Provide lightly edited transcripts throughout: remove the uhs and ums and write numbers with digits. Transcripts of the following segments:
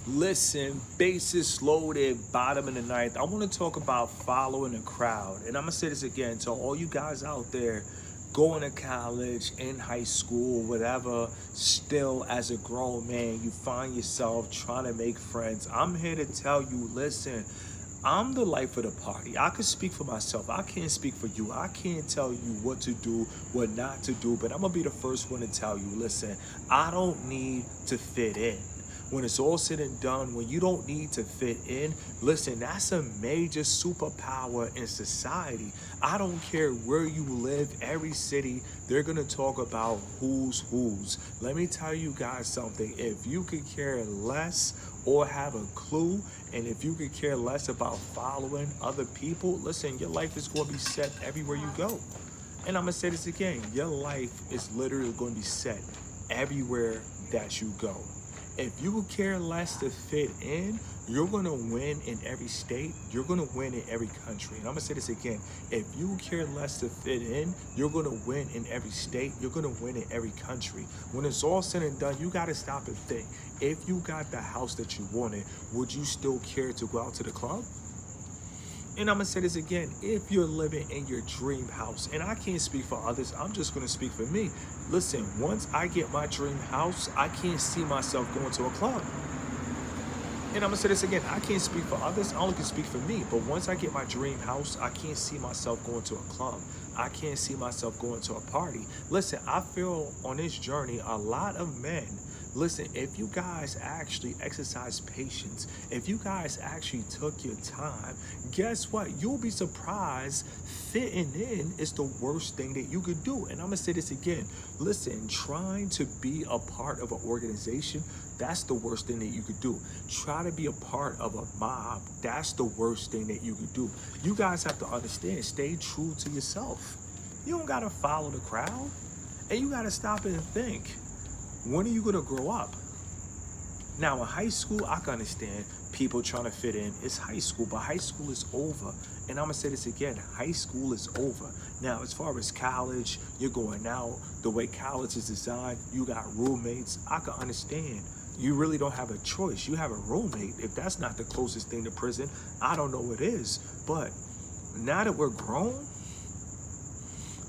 Listen, bases loaded, bottom of the ninth. I want to talk about following the crowd. And I'm going to say this again to all you guys out there going to college, in high school, whatever, still as a grown man, you find yourself trying to make friends. I'm here to tell you, listen, I'm the life of the party. I can speak for myself. I can't speak for you. I can't tell you what to do, what not to do, but I'm going to be the first one to tell you, listen, I don't need to fit in. When it's all said and done, when you don't need to fit in, listen, that's a major superpower in society. I don't care where you live, every city, they're going to talk about who's whose. Let me tell you guys something. If you could care less or have a clue, and if you could care less about following other people, listen, your life is going to be set everywhere you go. And I'm going to say this again, your life is literally going to be set everywhere that you go. If you care less to fit in, you're going to win in every state. You're going to win in every country. And I'm going to say this again. If you care less to fit in, you're going to win in every state. You're going to win in every country. When it's all said and done, you got to stop and think. If you got the house that you wanted, would you still care to go out to the club? And I'm going to say this again, if you're living in your dream house, and I can't speak for others, I'm just going to speak for me. Listen, once I get my dream house, I can't see myself going to a club. And I'm going to say this again, I can't speak for others, I only can speak for me. But once I get my dream house, I can't see myself going to a club. I can't see myself going to a party. Listen, I feel on this journey, a lot of men, listen, if you guys actually exercise patience, if you guys actually took your time, guess what? You'll be surprised fitting in is the worst thing that you could do. And I'm going to say this again. Listen, trying to be a part of an organization, that's the worst thing that you could do. Try to be a part of a mob, that's the worst thing that you could do. You guys have to understand, stay true to yourself. You don't got to follow the crowd. And you got to stop and think. When are you going to grow up? Now, in high school, I can understand people trying to fit in. It's high school, but high school is over. And I'm going to say this again. High school is over. Now, as far as college, you're going out. The way college is designed, you got roommates. I can understand. You really don't have a choice. You have a roommate. If that's not the closest thing to prison, I don't know what is. But now that we're grown,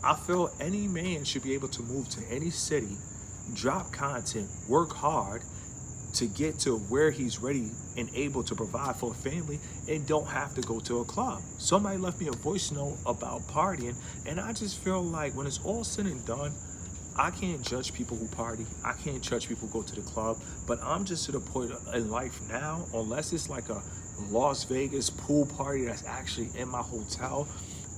I feel any man should be able to move to any city, drop content, work hard to get to where he's ready and able to provide for a family and don't have to go to a club. Somebody left me a voice note about partying, and I just feel like when it's all said and done, I can't judge people who party. I can't judge people who go to the club, but I'm just to the point in life now, unless it's like a Las Vegas pool party that's actually in my hotel,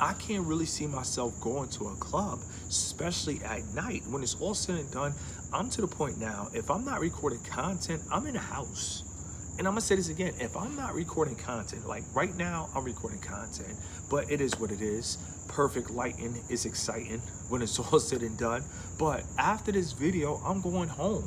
I can't really see myself going to a club, especially at night. When it's all said and done, I'm to the point now, if I'm not recording content, I'm in a house. And I'm gonna say this again, if I'm not recording content, like right now, I'm recording content, but it is what it is. Perfect lighting is exciting when it's all said and done. But after this video, I'm going home.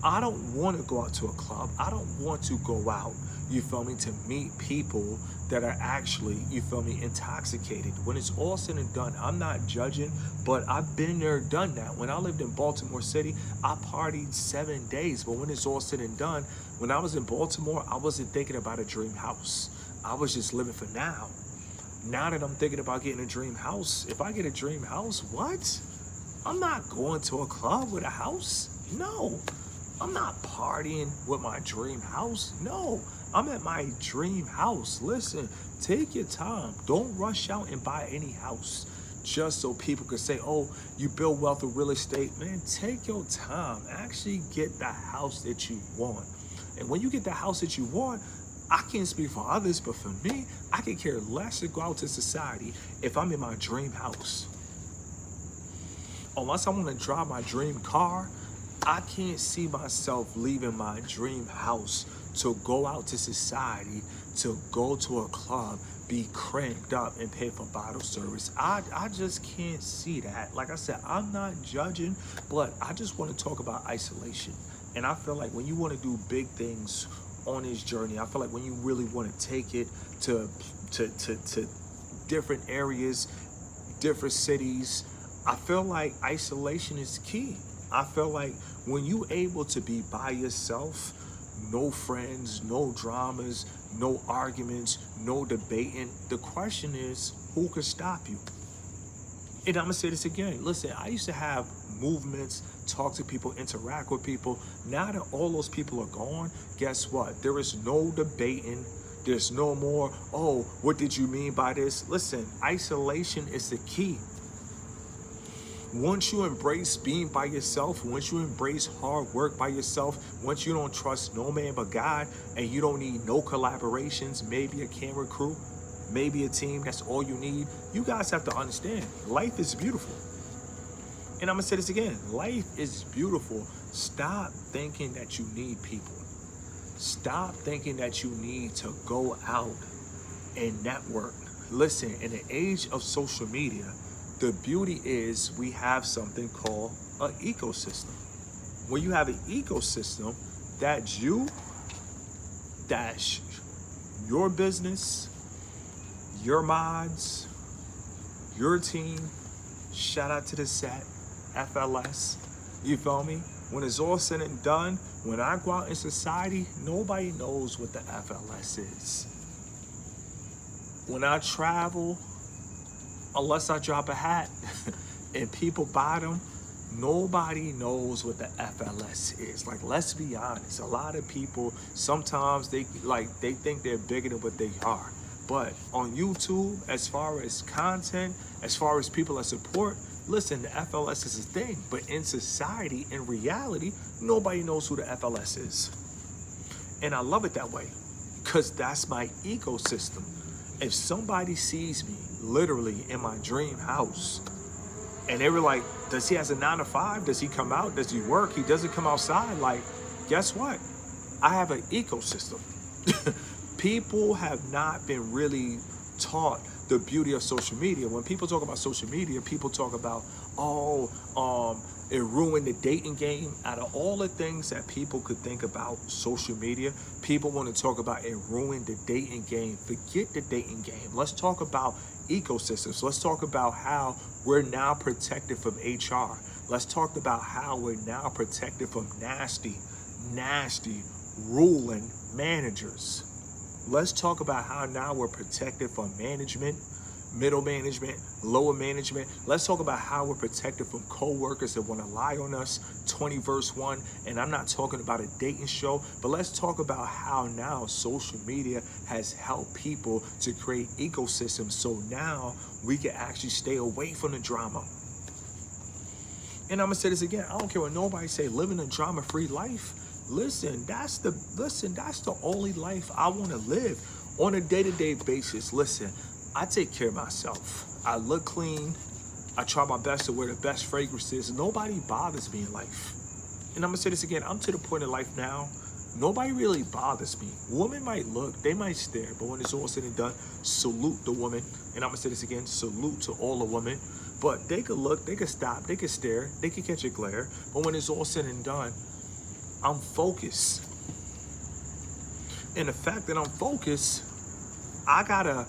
I don't want to go out to a club. I don't want to go out, you feel me, to meet people that are actually, you feel me, intoxicated. When it's all said and done, I'm not judging, but I've been there, done that. When I lived in Baltimore City, I partied 7 days. But when it's all said and done, when I was in Baltimore, I wasn't thinking about a dream house. I was just living for now. Now that I'm thinking about getting a dream house, if I get a dream house, what? I'm not going to a club with a house. No. I'm not partying with my dream house. No, I'm at my dream house. Listen, take your time. Don't rush out and buy any house just so people can say, oh, you build wealth with real estate. Man, take your time. Actually get the house that you want. And when you get the house that you want, I can't speak for others, but for me, I could care less to go out to society if I'm in my dream house. Unless I want to drive my dream car, I can't see myself leaving my dream house to go out to society, to go to a club, be cranked up and pay for bottle service. I just can't see that. Like I said, I'm not judging, but I just want to talk about isolation. And I feel like when you want to do big things on this journey, I feel like when you really want to take it to different areas, different cities, I feel like isolation is key. I feel like when you able to be by yourself, no friends, no dramas, no arguments, no debating. The question is, who could stop you? And I'm gonna say this again. Listen, I used to have movements, talk to people, interact with people. Now that all those people are gone, guess what? There is no debating. There's no more, oh, what did you mean by this? Listen, isolation is the key. Once you embrace being by yourself, once you embrace hard work by yourself, once you don't trust no man but God, and you don't need no collaborations, maybe a camera crew, maybe a team, that's all you need. You guys have to understand, life is beautiful. And I'm gonna say this again, life is beautiful. Stop thinking that you need people. Stop thinking that you need to go out and network. Listen, in the age of social media, the beauty is we have something called an ecosystem. When you have an ecosystem, that's you, that's your business, your mods, your team. Shout out to the set, FLS. You feel me? When it's all said and done, when I go out in society, nobody knows what the FLS is. When I travel, unless I drop a hat and people buy them, nobody knows what the FLS is. Like, let's be honest. A lot of people, sometimes they think they're bigger than what they are. But on YouTube, as far as content, as far as people that support, listen, the FLS is a thing. But in society, in reality, nobody knows who the FLS is. And I love it that way, because that's my ecosystem. If somebody sees me literally in my dream house and they were like, does he has a 9 to 5? Does he come out? Does he work? He doesn't come outside. Like, guess what? I have an ecosystem. People have not been really taught the beauty of social media. When people talk about social media, people talk about, it ruined the dating game. Out of all the things that people could think about social media, people want to talk about it ruined the dating game. Forget the dating game. Let's talk about ecosystems. Let's talk about how we're now protected from HR. Let's talk about how we're now protected from nasty ruling managers. Let's talk about how now we're protected from management, middle management, lower management. Let's talk about how we're protected from co-workers that want to lie on us, 20 verse 1. And I'm not talking about a dating show, but let's talk about how now social media has helped people to create ecosystems. So now we can actually stay away from the drama. And I'm gonna say this again, I don't care what nobody say, living a drama-free life. Listen, that's the only life I want to live on a day-to-day basis. Listen, I take care of myself. I look clean. I try my best to wear the best fragrances. Nobody bothers me in life. And I'm gonna say this again, I'm to the point in life now, nobody really bothers me. Women might look, they might stare, but when it's all said and done, salute the woman. And I'm gonna say this again, salute to all the women. But they could look, they could stop, they could stare, they could catch a glare. But when it's all said and done, I'm focused. And the fact that I'm focused, I gotta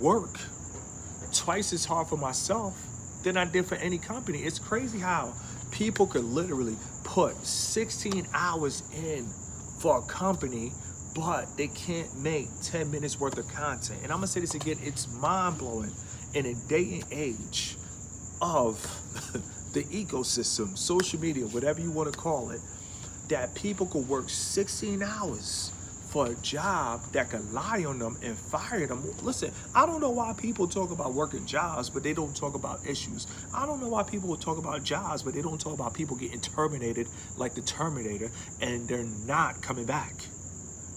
work twice as hard for myself than I did for any company. It's crazy how people could literally put 16 hours in for a company, but they can't make 10 minutes worth of content. And I'm gonna say this again, it's mind-blowing in a day and age of the ecosystem, social media, whatever you wanna call it, that people could work 16 hours for a job that could lie on them and fire them. Listen, I don't know why people talk about working jobs, but they don't talk about issues. I don't know why people talk about jobs, but they don't talk about people getting terminated like the Terminator and they're not coming back.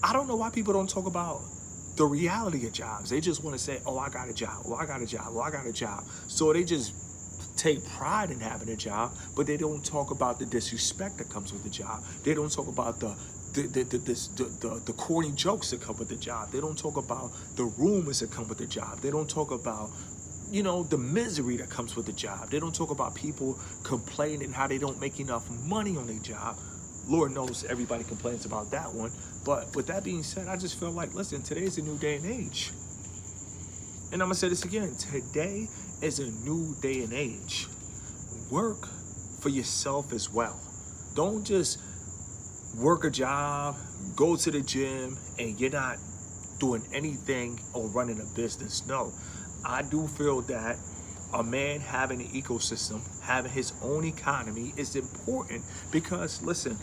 I don't know why people don't talk about the reality of jobs. They just want to say, oh, I got a job. Oh, I got a job. Oh, I got a job. So they just take pride in having a job, but they don't talk about the disrespect that comes with the job. They don't talk about the corny jokes that come with the job. They don't talk about the rumors that come with the job. They don't talk about, the misery that comes with the job. They don't talk about people complaining how they don't make enough money on their job. Lord knows everybody complains about that one. But with that being said, I just feel like, listen, today's a new day and age. And I'm gonna say this again, today is a new day and age. Work for yourself as well. Don't just work a job, go to the gym, and you're not doing anything or running a business. No, I do feel that a man having an ecosystem, having his own economy is important because, listen,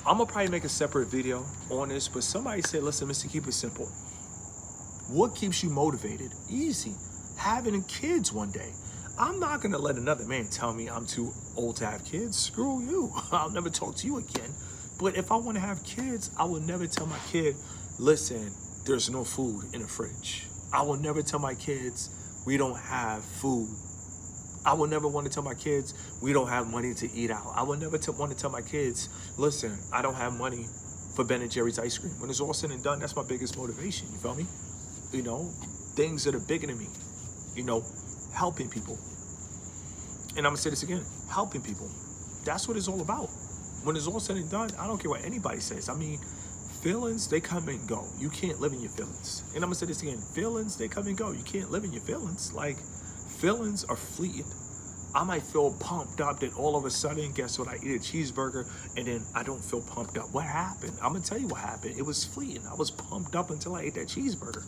I'm gonna probably make a separate video on this, but somebody said, listen, Mr. Keep It Simple. What keeps you motivated? Easy. Having kids one day. I'm not gonna let another man tell me I'm too old to have kids. Screw you. I'll never talk to you again. But if I wanna have kids, I will never tell my kid, listen, there's no food in the fridge. I will never tell my kids we don't have food. I will never want to tell my kids we don't have money to eat out. I will never want to tell my kids, listen, I don't have money for Ben and Jerry's ice cream. When it's all said and done, that's my biggest motivation. You feel me? You know, things that are bigger than me. You know, helping people. And I'm gonna say this again, helping people. That's what it's all about. When it's all said and done, I don't care what anybody says. I mean, feelings, they come and go. You can't live in your feelings. And I'm gonna say this again, feelings, they come and go. You can't live in your feelings. Like, feelings are fleeting. I might feel pumped up, then all of a sudden, guess what? I eat a cheeseburger and then I don't feel pumped up. What happened? I'm gonna tell you what happened. It was fleeting. I was pumped up until I ate that cheeseburger.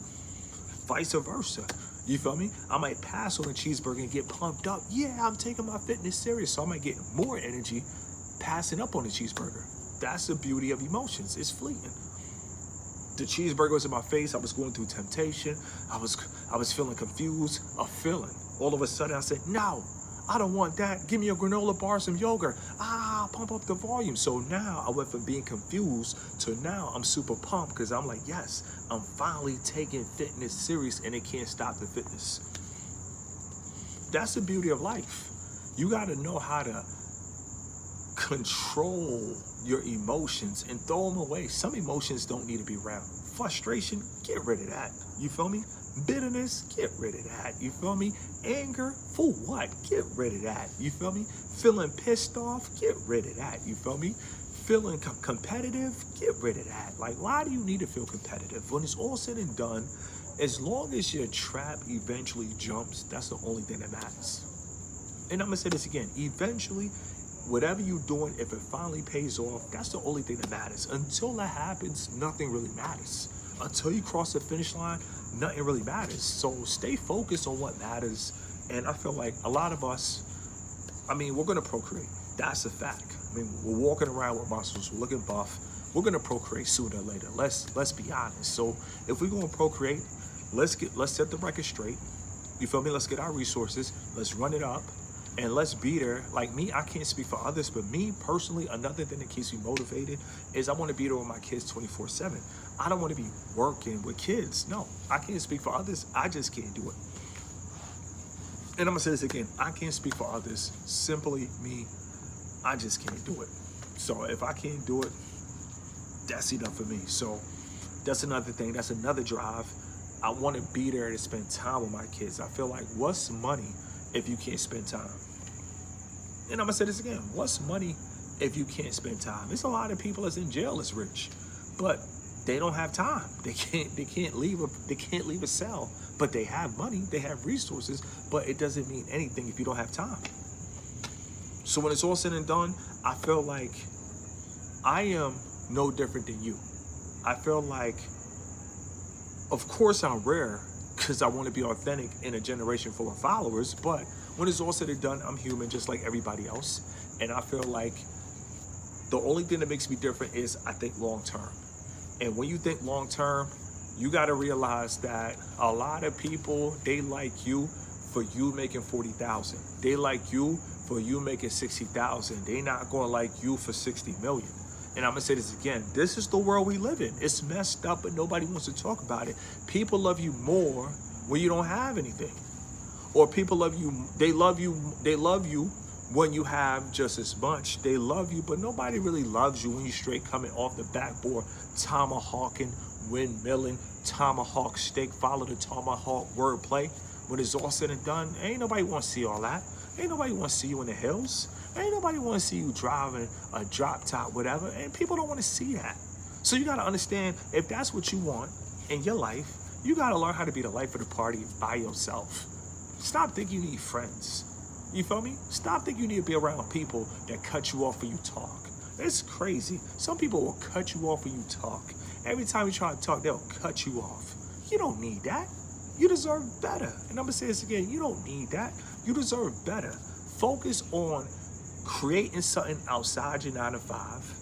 Vice versa. You feel me? I might pass on a cheeseburger and get pumped up. Yeah, I'm taking my fitness serious, so I might get more energy passing up on the cheeseburger. That's the beauty of emotions. It's fleeting. The cheeseburger was in my face. I was going through temptation. I was feeling confused, a feeling. All of a sudden I said, no, I don't want that. Give me a granola bar, some yogurt. Pump up the volume. So now I went from being confused to now I'm super pumped because I'm like, yes, I'm finally taking fitness serious and it can't stop the fitness. That's the beauty of life. You got to know how to control your emotions and throw them away. Some emotions don't need to be around. Frustration, get rid of that. You feel me? Bitterness, get rid of that. You feel me? Anger, for what? Get rid of that. You feel me? Feeling pissed off, get rid of that. You feel me? Feeling competitive, get rid of that. Like, why do you need to feel competitive? When it's all said and done, as long as your trap eventually jumps, that's the only thing that matters. And I'm gonna say this again, eventually, whatever you're doing, if it finally pays off, that's the only thing that matters. Until that happens, nothing really matters. Until you cross the finish line, nothing really matters. So stay focused on what matters. And I feel like a lot of us, I mean, we're gonna procreate. That's a fact. I mean, we're walking around with muscles, we're looking buff. We're gonna procreate sooner or later. Let's be honest. So if we're gonna procreate, let's set the record straight. You feel me? Let's get our resources. Let's run it up. And let's be there. Like me, I can't speak for others, but me personally, another thing that keeps me motivated is I want to be there with my kids 24/7. I don't want to be working with kids. No, I can't speak for others. I just can't do it. And I'm gonna say this again. I can't speak for others. Simply me, I just can't do it. So if I can't do it, that's enough for me. So that's another thing. That's another drive. I want to be there to spend time with my kids. I feel like, what's money if you can't spend time? And I'm gonna say this again, what's money if you can't spend time? There's a lot of people that's in jail that's rich, but they don't have time. They can't leave a cell, but they have money, they have resources, but it doesn't mean anything if you don't have time. So when it's all said and done, I feel like I am no different than you. I feel like, of course I'm rare, because I want to be authentic in a generation full of followers, but when it's all said and done, I'm human just like everybody else. And I feel like the only thing that makes me different is I think long term. And when you think long term, you got to realize that a lot of people, they like you for you making 40,000. They like you for you making 60,000. They not going to like you for 60 million. And I'm gonna say this again, this is the world we live in. It's messed up, but nobody wants to talk about it. People love you more when you don't have anything. Or people love you when you have just as much. They love you, but nobody really loves you when you straight coming off the backboard, tomahawking, windmilling, tomahawk steak, follow the tomahawk wordplay. When it's all said and done, ain't nobody want to see all that. Ain't nobody want to see you in the hills. Ain't nobody want to see you driving a drop top, whatever. And people don't want to see that. So you got to understand, if that's what you want in your life, you got to learn how to be the life of the party by yourself. Stop thinking you need friends. You feel me? Stop thinking you need to be around people that cut you off when you talk. It's crazy. Some people will cut you off when you talk. Every time you try to talk, they'll cut you off. You don't need that. You deserve better. And I'm gonna say this again, you don't need that. You deserve better. Focus on creating something outside your 9 to 5.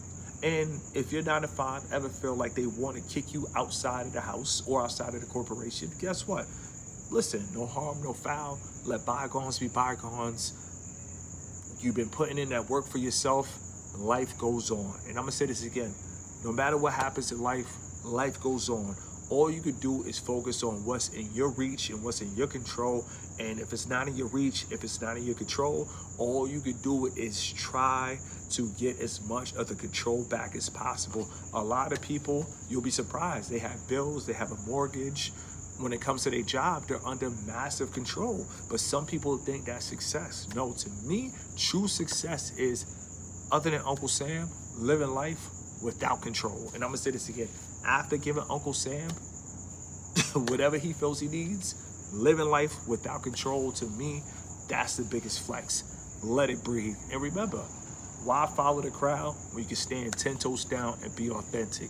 And if your 9 to 5 ever feel like they want to kick you outside of the house or outside of the corporation, guess what? Listen, no harm, no foul. Let bygones be bygones. You've been putting in that work for yourself. Life goes on. And I'm gonna say this again. No matter what happens in life, life goes on. All you could do is focus on what's in your reach and what's in your control. And if it's not in your reach, if it's not in your control, all you could do is try to get as much of the control back as possible. A lot of people, you'll be surprised, they have bills, they have a mortgage. When it comes to their job, they're under massive control. But some people think that's success. No, to me, true success is, other than Uncle Sam, living life without control. And I'm gonna say this again. After giving Uncle Sam whatever he feels he needs, living life without control, to me, that's the biggest flex. Let it breathe. And remember, why follow the crowd when you can stand 10 toes down and be authentic?